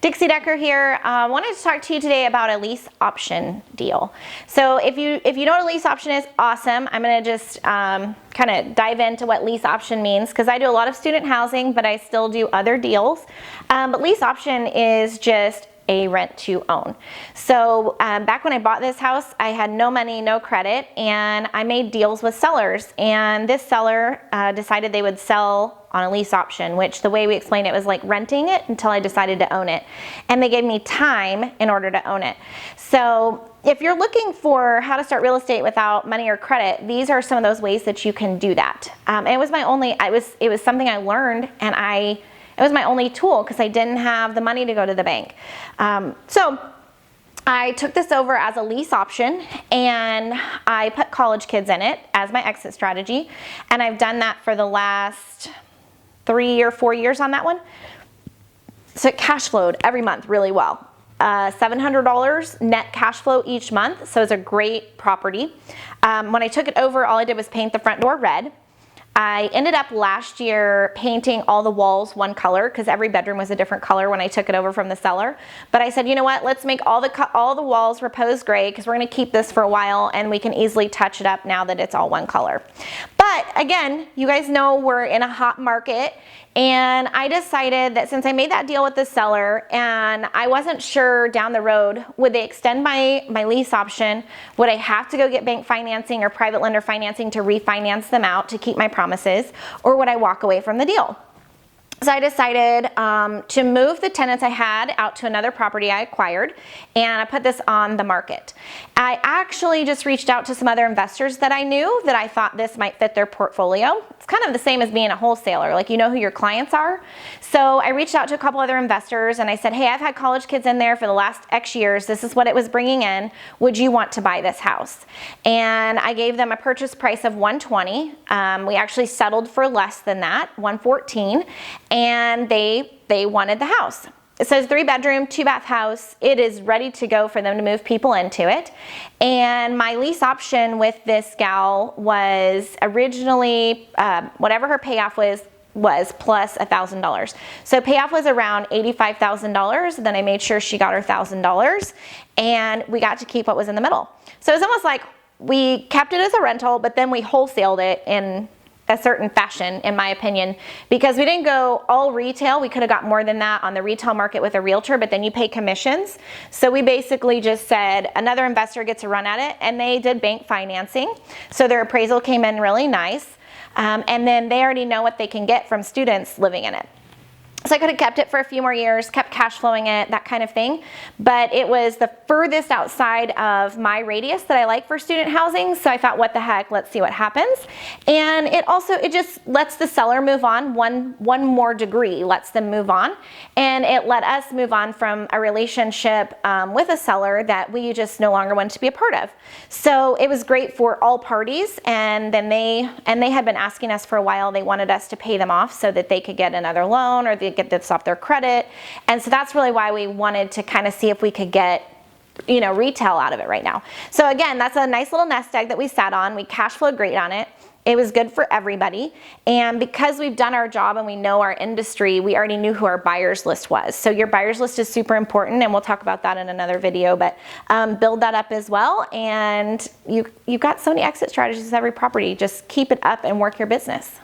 Dixie Decker here. Wanted to talk to you today about a lease option deal. So if you know what a lease option is, awesome. I'm going to just kind of dive into what lease option means, because I do a lot of student housing, but I still do other deals. But lease option is just a rent to own. So back when I bought this house, I had no money, no credit, and I made deals with sellers. And this seller decided they would sell on a lease option, which the way we explained it was like renting it until I decided to own it. And they gave me time in order to own it. So if you're looking for how to start real estate without money or credit, these are some of those ways that you can do that. It was my only, it was something I learned, and it was my only tool because I didn't have the money to go to the bank. So I took this over as a lease option, and I put college kids in it as my exit strategy. And I've done that for the last 3 or 4 years on that one. So it cash flowed every month really well. $700 net cash flow each month. So it's a great property. When I took it over, all I did was paint the front door red. I ended up last year painting all the walls one color, because every bedroom was a different color when I took it over from the seller. But I said, you know what, let's make all the walls Repose gray, because we're going to keep this for a while and we can easily touch it up now that it's all one color. But again, you guys know we're in a hot market, and I decided that since I made that deal with the seller and I wasn't sure down the road, would they extend my lease option? Would I have to go get bank financing or private lender financing to refinance them out to keep my promises? Or would I walk away from the deal? So I decided to move the tenants I had out to another property I acquired, and I put this on the market. I actually just reached out to some other investors that I knew that I thought this might fit their portfolio. It's kind of the same as being a wholesaler, like you know who your clients are. So I reached out to a couple other investors and I said, hey, I've had college kids in there for the last X years. This is what it was bringing in. Would you want to buy this house? And I gave them a purchase price of $120. We actually settled for less than that, $114. And they wanted the house. It says 3-bedroom, 2-bath house. It is ready to go for them to move people into it. And my lease option with this gal was originally, whatever her payoff was plus $1,000. So payoff was around $85,000. Then I made sure she got her $1,000, and we got to keep what was in the middle. So it was almost like we kept it as a rental, but then we wholesaled it in a certain fashion, in my opinion, because we didn't go all retail. We could have got more than that on the retail market with a realtor, but then you pay commissions. So we basically just said another investor gets a run at it, and they did bank financing. So their appraisal came in really nice. And then they already know what they can get from students living in it. So I could have kept it for a few more years, kept cash flowing it, that kind of thing. But it was the furthest outside of my radius that I like for student housing. So I thought, what the heck, let's see what happens. And it just lets the seller move on one more degree, lets them move on. And it let us move on from a relationship with a seller that we just no longer wanted to be a part of. So it was great for all parties. And then they had been asking us for a while. They wanted us to pay them off so that they could get another loan, or they get this off their credit. And so that's really why we wanted to kind of see if we could get, you know, retail out of it right now. So again, that's a nice little nest egg that we sat on. We cash flowed great on it. It was good for everybody. And because we've done our job and we know our industry, we already knew who our buyers list was. So your buyers list is super important, and we'll talk about that in another video, but build that up as well. And you've got so many exit strategies with every property. Just keep it up and work your business.